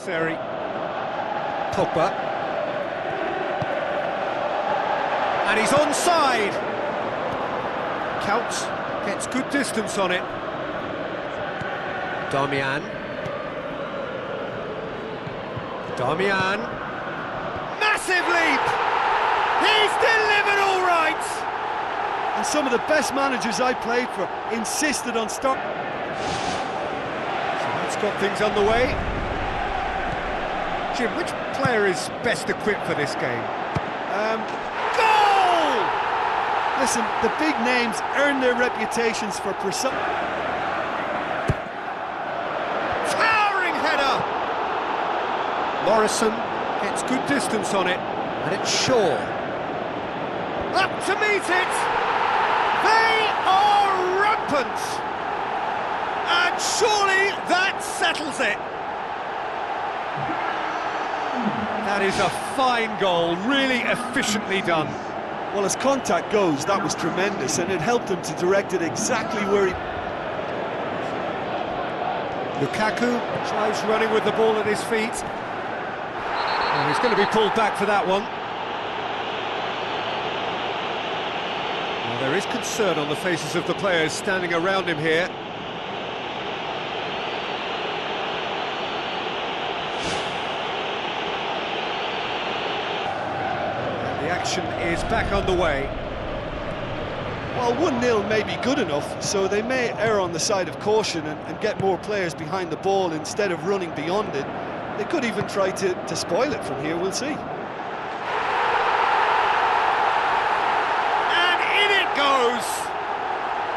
Seri. Pogba. And he's onside. Counts, gets good distance on it. Darmian. Darmian. Massive leap! He's delivered all right! And some of the best managers I played for insisted on start. So that's got things underway. Jim, which player is best equipped for this game? Goal! Listen, the big names earn their reputations for precise. Towering header! Morrison gets good distance on it, and it's Shaw. Up to meet it! They are rampant! And surely that settles it! That is a fine goal, really efficiently done. Well, as contact goes, that was tremendous, and it helped him to direct it exactly where he... Lukaku tries running with the ball at his feet. And he's going to be pulled back for that one. Well, there is concern on the faces of the players standing around him here. And the action is back underway. Well, 1-0 may be good enough, so they may err on the side of caution and get more players behind the ball instead of running beyond it. They could even try to spoil it from here, we'll see. And in it goes!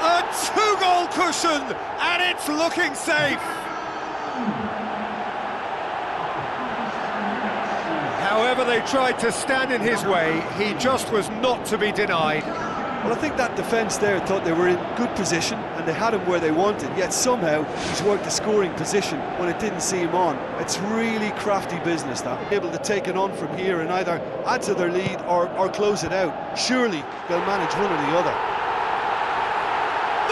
A 2-goal cushion, and it's looking safe! However they tried to stand in his way, he just was not to be denied. Well, I think that defence there thought they were in good position and they had him where they wanted, yet somehow he's worked a scoring position when it didn't see him on. It's really crafty business, that. Able to take it on from here and either add to their lead or close it out. Surely they'll manage one or the other.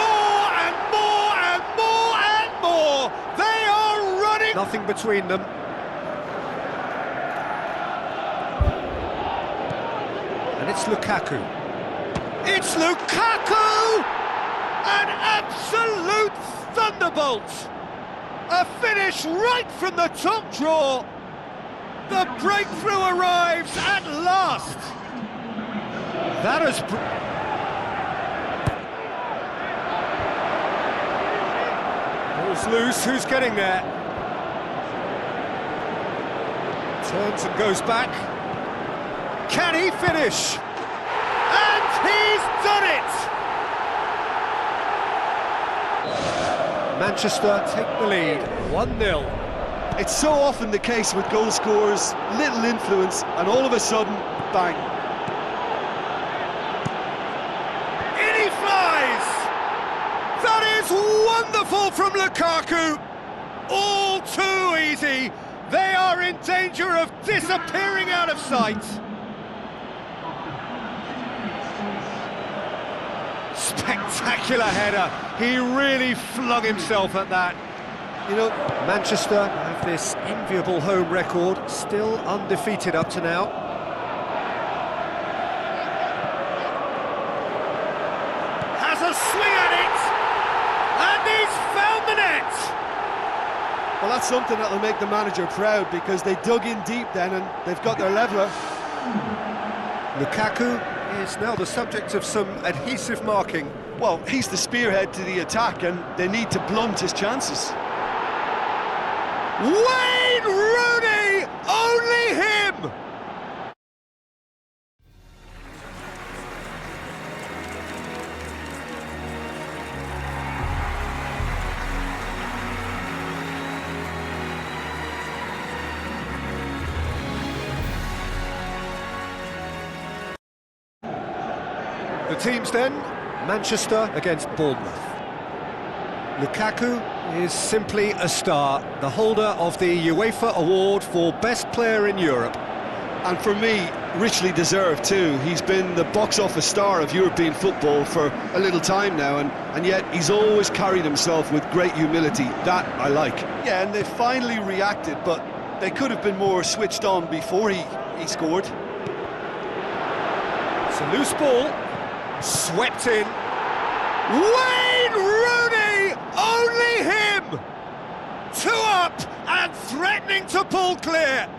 More and more and more and more! They are running! Nothing between them. And it's Lukaku. It's Lukaku! An absolute thunderbolt! A finish right from the top drawer! The breakthrough arrives at last! That is... Ball's loose, who's getting there? Turns and goes back. Can he finish? He's done it! Manchester take the lead, 1-0. It's so often the case with goal scorers, little influence, and all of a sudden, bang. In he flies! That is wonderful from Lukaku! All too easy! They are in danger of disappearing out of sight! Spectacular header. He really flung himself at that. You know, Manchester have this enviable home record, still undefeated up to now. Has a swing at it, and he's found the net. Well, that's something that'll make the manager proud because they dug in deep then and they've got their leveller. Lukaku is now the subject of some adhesive marking. Well, he's the spearhead to the attack and they need to blunt his chances. Wayne Rooney! Only him! The teams then, Manchester against Bournemouth. Lukaku is simply a star, the holder of the UEFA award for Best Player in Europe. And for me, richly deserved too. He's been the box office star of European football for a little time now, and yet he's always carried himself with great humility. That I like. Yeah, and they finally reacted, but They could have been more switched on before he scored. It's a loose ball, swept in. Wayne Rooney, only him! 2 up and threatening to pull clear.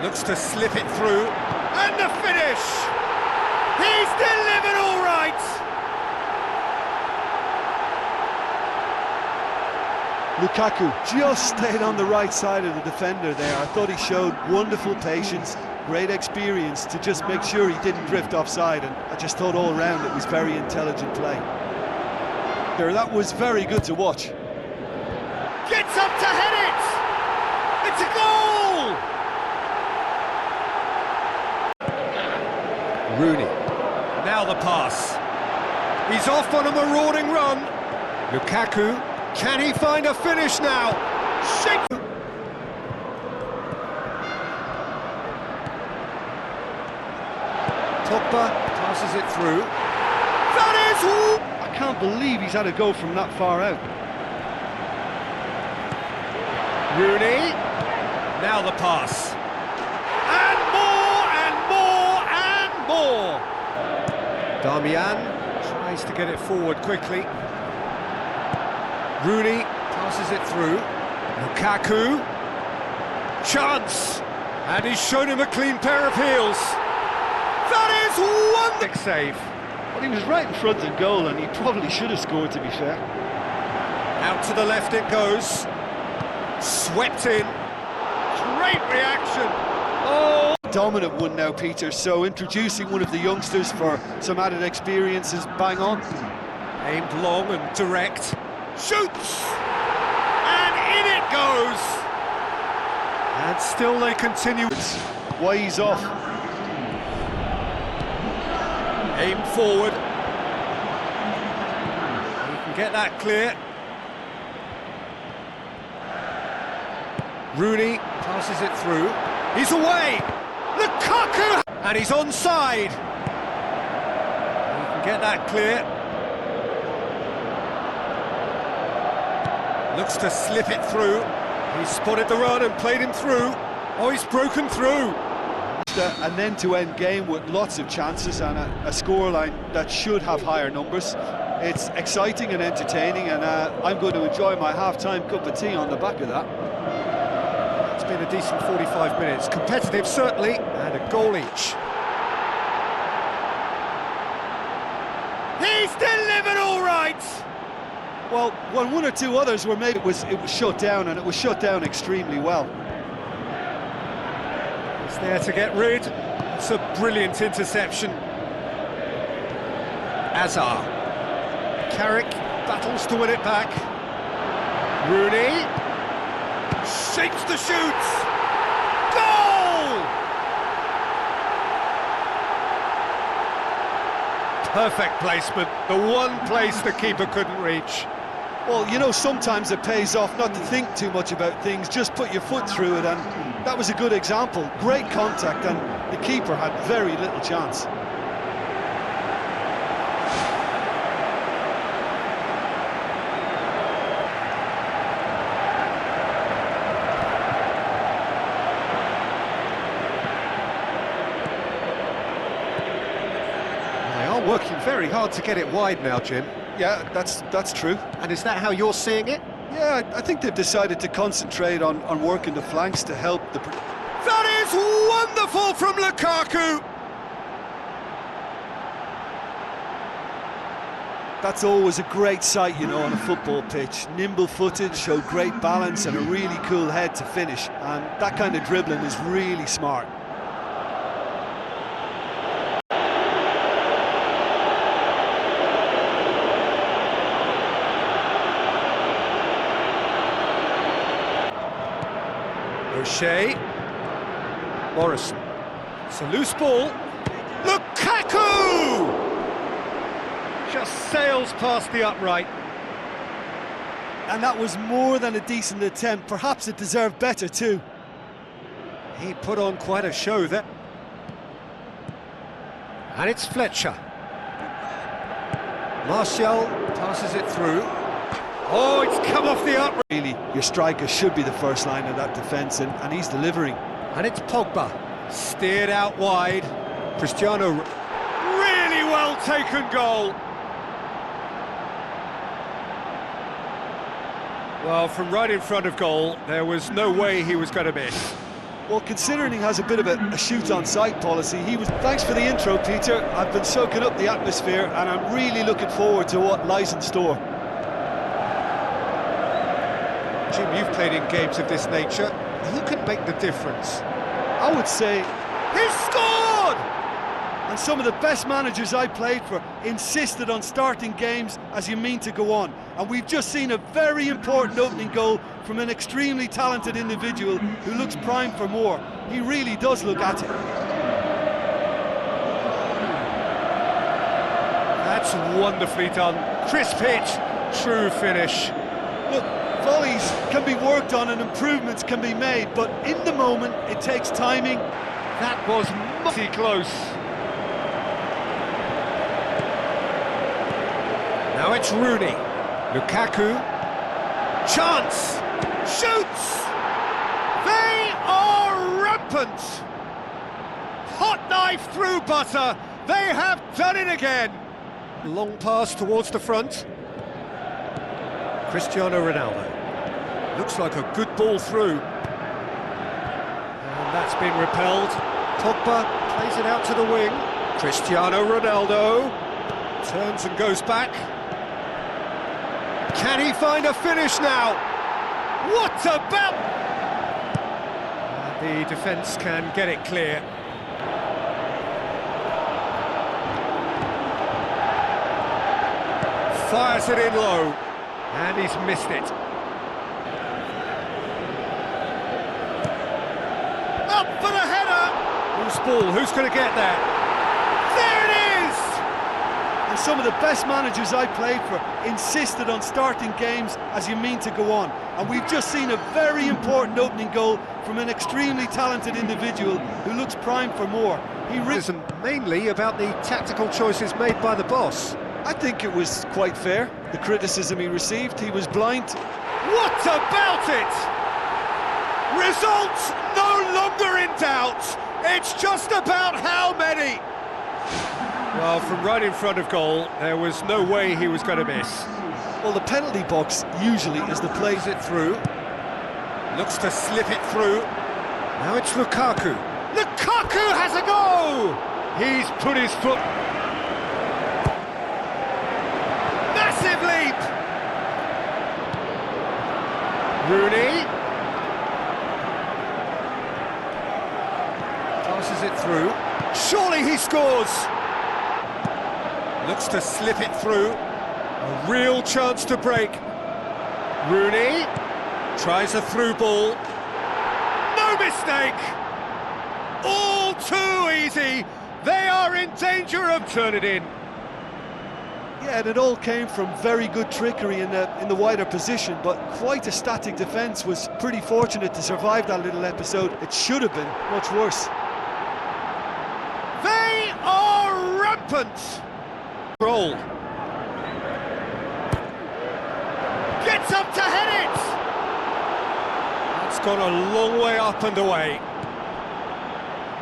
Looks to slip it through, and the finish! He's delivered all right! Lukaku just stayed on the right side of the defender there. I thought he showed wonderful patience, great experience to just make sure he didn't drift offside, and I just thought all round it was very intelligent play. That was very good to watch. Gets up to head it! It's a goal! Rooney, now the pass. He's off on a marauding run. Lukaku, can he find a finish now? Shake! Pogba passes it through. That is... I can't believe he's had a go from that far out. Rooney, now the pass. And more, and more, and more. Darmian tries to get it forward quickly. Rooney passes it through. Lukaku. Chance! And he's shown him a clean pair of heels. That is one big save. Well, he was right in front of goal, and he probably should have scored, to be fair. Out to the left it goes. Swept in. Great reaction. Oh! Dominant one now, Peter, so introducing one of the youngsters for some added experience is bang on. Aimed long and direct. Shoots! And in it goes! And still they continue. Why he's off. Aimed forward. He can get that clear. Rooney passes it through. He's away! Lukaku! And he's onside. He can get that clear. Looks to slip it through. He's spotted the run and played him through. Oh, he's broken through. An end-to-end game with lots of chances and a scoreline that should have higher numbers. It's exciting and entertaining, and I'm going to enjoy my half-time cup of tea on the back of that. It's been a decent 45 minutes. Competitive, certainly, and a goal each. He's delivered all right! Well, when one or two others were made, it was shut down, and it was shut down extremely well. It's there to get rid. It's a brilliant interception. Azar. Carrick battles to win it back. Rooney shapes the shoots. Goal! Perfect placement. The one place the keeper couldn't reach. Well, you know, sometimes it pays off not to think too much about things, just put your foot through it, and that was a good example. Great contact, and the keeper had very little chance. They are working very hard to get it wide now, Jim. Yeah, that's true. And is that how you're seeing it? Yeah, I think they've decided to concentrate on working the flanks to help the... That is wonderful from Lukaku! That's always a great sight, you know, on a football pitch. Nimble-footed, showed great balance and a really cool head to finish. And that kind of dribbling is really smart. O'Shea. Morrison. It's a loose ball. Lukaku! Just sails past the upright. And that was more than a decent attempt. Perhaps it deserved better too. He put on quite a show there. And it's Fletcher. Martial passes it through. Oh, it's come off the up. Really, your striker should be the first line of that defence, and he's delivering. And it's Pogba, steered out wide. Cristiano, really well taken goal. Well, from right in front of goal, there was no way he was going to miss. Well, considering he has a bit of a shoot-on-sight policy, Thanks for the intro, Peter. I've been soaking up the atmosphere, and I'm really looking forward to what lies in store. Jim, you've played in games of this nature. Who can make the difference? I would say He scored! and some of the best managers I played for insisted on starting games as you mean to go on. And we've just seen a very important opening goal from an extremely talented individual who looks primed for more. He really does look at it. That's wonderfully done. Crisp hit, true finish. Look, volleys can be worked on and improvements can be made, but in the moment it takes timing. That was mighty close. Now it's Rooney. Lukaku. Chance! Shoots! They are rampant! Hot knife through butter. They have done it again. Long pass towards the front. Cristiano Ronaldo. Looks like a good ball through. And that's been repelled. Pogba plays it out to the wing. Cristiano Ronaldo turns and goes back. Can he find a finish now? What about... The defence can get it clear. Fires it in low, and he's missed it. Up for the header! Who's ball? Who's going to get there? There it is! And some of the best managers I played for insisted on starting games as you mean to go on. And we've just seen a very important opening goal from an extremely talented individual who looks primed for more. He mainly about the tactical choices made by the boss. I think it was quite fair, the criticism he received. He was blind. What about it? Results no longer in doubt. It's just about how many. Well, from right in front of goal, there was no way he was going to miss. Well, the penalty box usually is the place. Plays it through. Looks to slip it through. Now it's Lukaku. Lukaku has a go! He's put his foot... Massive leap! Rooney. Passes it through. Surely he scores! Looks to slip it through. A real chance to break. Rooney tries a through ball. No mistake! All too easy. They are in danger of turning it in. Yeah, and it all came from very good trickery in the wider position, but quite a static defence. Was pretty fortunate to survive that little episode. It should have been much worse. They are rampant. Roll. Gets up to head it. That's gone a long way up and away.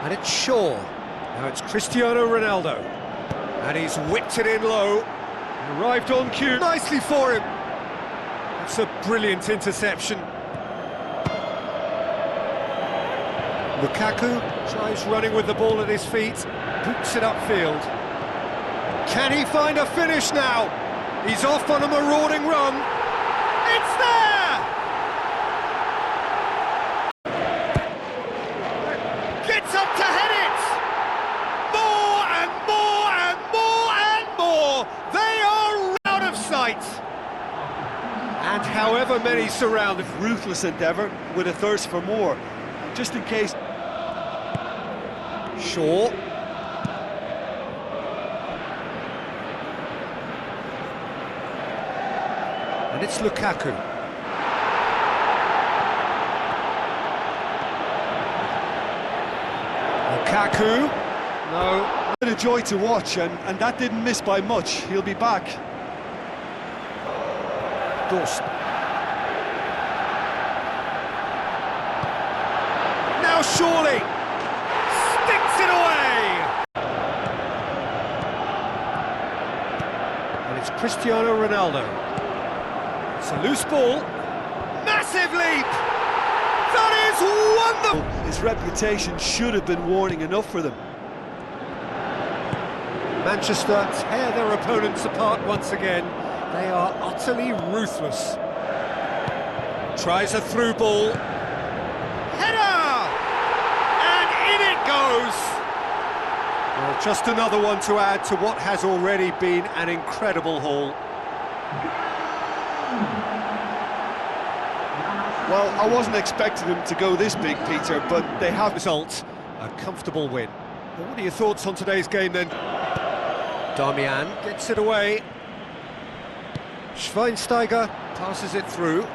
And it's Shaw. Now it's Cristiano Ronaldo. And he's whipped it in low. Arrived on cue. Nicely for him. That's a brilliant interception. Lukaku tries running with the ball at his feet. Boots it upfield. Can he find a finish now? He's off on a marauding run. It's there! Gets up to head it! More and more and more and more! They are out of sight! And however many surround him. Ruthless endeavour with a thirst for more. Just in case. Shaw. And it's Lukaku. Lukaku. No. Been a joy to watch, and that didn't miss by much. He'll be back. Durst. Now surely sticks it away. And it's Cristiano Ronaldo. It's a loose ball. Massive leap. That is wonderful. His reputation should have been warning enough for them. Manchester tear their opponents apart once again. They are utterly ruthless. Tries a through ball. Header! And in it goes! Well, just another one to add to what has already been an incredible haul. Well, I wasn't expecting them to go this big, Peter, but they have. Result, a comfortable win. Well, what are your thoughts on today's game then? Darmian gets it away. Schweinsteiger passes it through.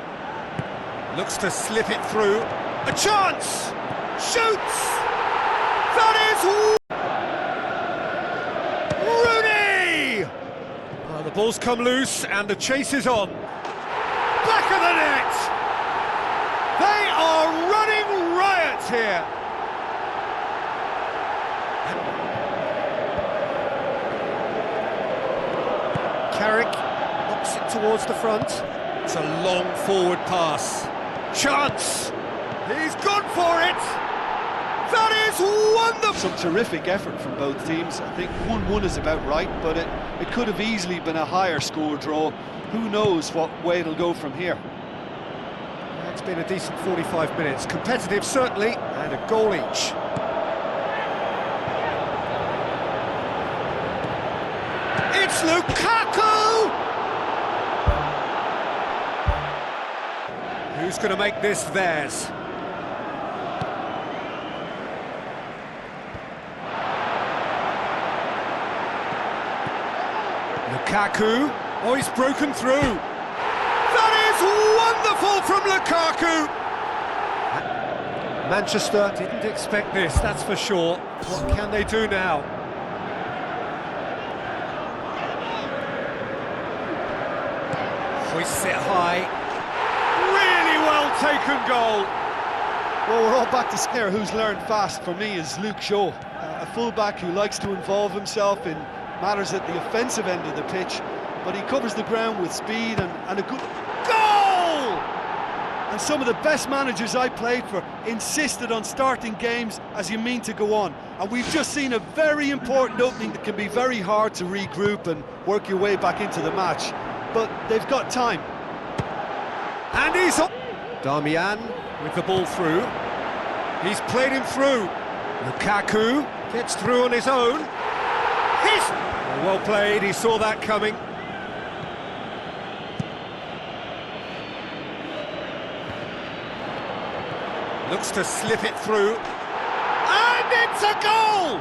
Looks to slip it through. A chance! Shoots! That is Rooney! Well, the ball's come loose and the chase is on. Back of the net! They are running riot here. Carrick knocks it towards the front. It's a long forward pass. Chance! He's gone for it! That is wonderful! Some terrific effort from both teams. I think 1-1 is about right, but it could have easily been a higher score draw. Who knows what way it'll go from here. It's been a decent 45 minutes. Competitive, certainly, and a goal each. It's Lukaku! Who's going to make this theirs? Lukaku. Oh, he's broken through. That is wonderful from Lukaku! Manchester didn't expect this, that's for sure. What can they do now? Hoists it high. Really well taken goal. Well, we're all back to scare. Who's learned fast for me is Luke Shaw, a fullback who likes to involve himself in matters at the offensive end of the pitch, but he covers the ground with speed and a good Goal! And some of the best managers I played for insisted on starting games as you mean to go on. And we've just seen a very important opening that can be very hard to regroup and work your way back into the match. But they've got time. And he's on. Darmian with the ball through. He's played him through. Lukaku gets through on his own. Well played, he saw that coming. Looks to slip it through. And it's a goal!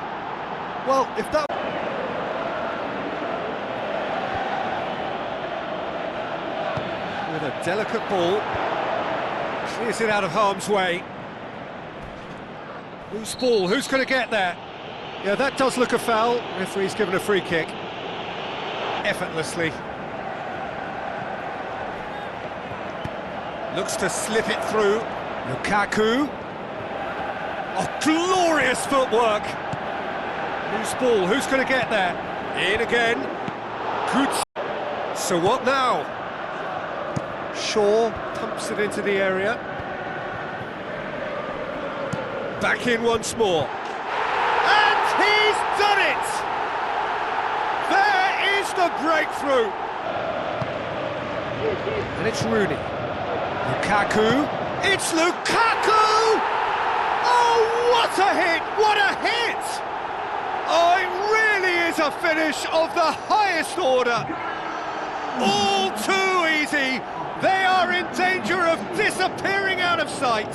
Well, if that... With a delicate ball. Clears it out of harm's way. Loose ball, who's going to get there? Yeah, that does look a foul. Referee's given a free kick. Effortlessly. Looks to slip it through. Lukaku. Oh, glorious footwork. Loose ball, who's going to get there? In again. Good. So what now? Shaw pumps it into the area. Back in once more. And he's done it! There is the breakthrough! And it's Rooney. Lukaku. It's Lukaku! Oh, what a hit! What a hit! Oh, it really is a finish of the highest order. All too easy. They are in danger of disappearing out of sight.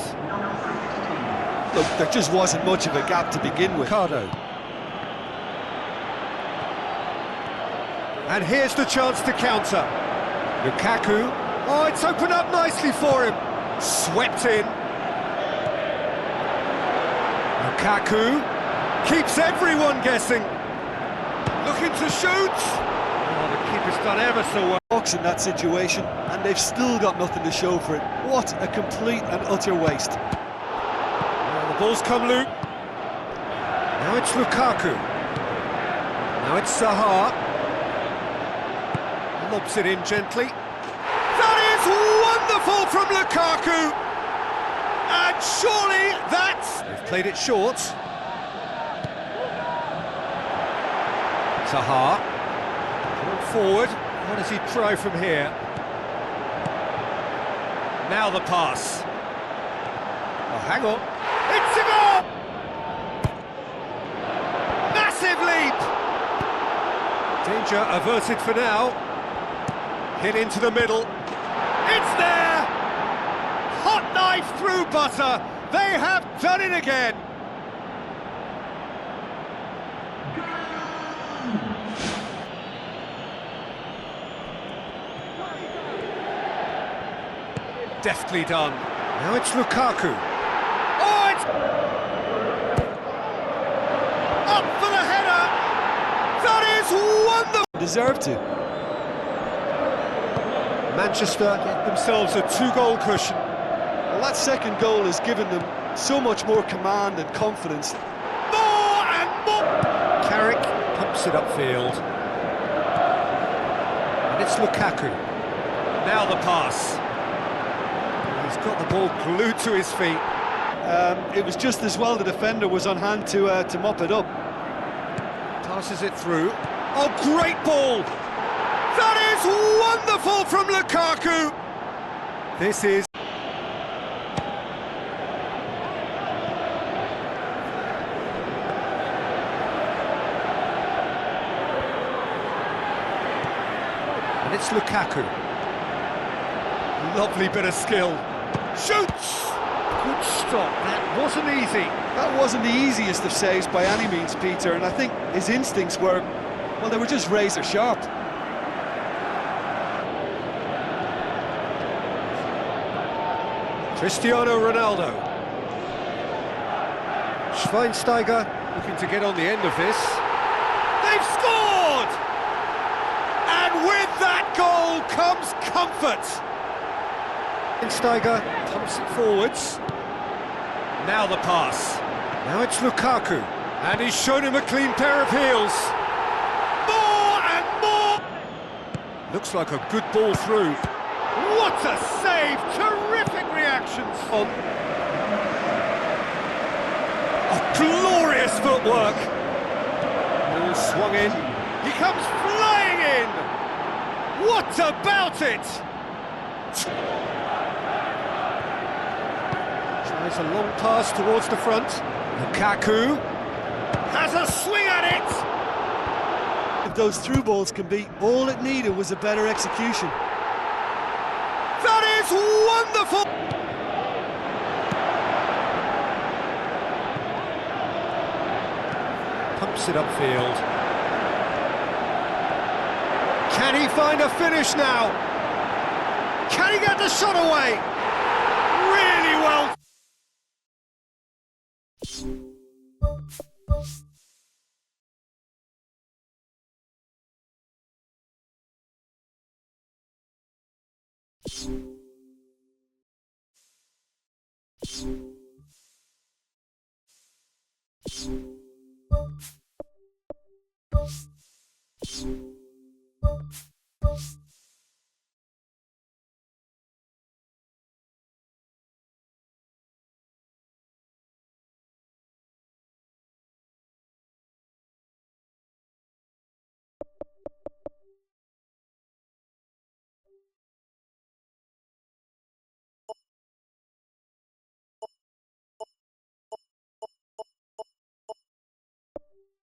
Look, there just wasn't much of a gap to begin with. Ricardo. And here's the chance to counter. Lukaku. Oh, it's opened up nicely for him. Swept in. Lukaku keeps everyone guessing. Looking to shoot. Oh, the Keeper's done ever so well. Box in that situation, and they've still got nothing to show for it. What a complete and utter waste. Well, the ball's come loose. Now it's Lukaku. Now it's Zaha. Lobs it in gently. That is wonderful from Lukaku! And surely that's... They've played it short. Zaha. Ball forward. What does he try from here? Now the pass. Oh, hang on. It's a goal! Massive leap! Danger averted for now. Hit into the middle. It's there! Hot knife through butter. They have done it again. Deftly done. Now it's Lukaku. Oh, it's... Up for the header! That is wonderful! Deserve to. Manchester get themselves a 2-goal cushion. Well, that second goal has given them so much more command and confidence. More and more! Carrick pumps it upfield. And it's Lukaku. Now the pass. He's got the ball glued to his feet. It was just as well the defender was on hand to mop it up. Passes it through. Oh, great ball! That is wonderful from Lukaku! This is... And it's Lukaku. Lovely bit of skill. Shoots! Good stop. That wasn't easy. That wasn't the easiest of saves by any means, Peter, and I think his instincts were, well, they were just razor sharp. Cristiano Ronaldo. Schweinsteiger looking to get on the end of this. They've scored! And with that goal comes comfort. Schweinsteiger pumps it forwards. Now the pass. Now it's Lukaku. And he's shown him a clean pair of heels. More and more! Looks like a good ball through. What a save! Terrific reactions on. Oh, glorious footwork! Ball swung in. He comes flying in! What about it? Tries a long pass towards the front. Lukaku has a swing at it! If those through balls can be, all it needed was a better execution. That is wonderful! Pumps it upfield. Can he find a finish now? Can he get the shot away? Really well. You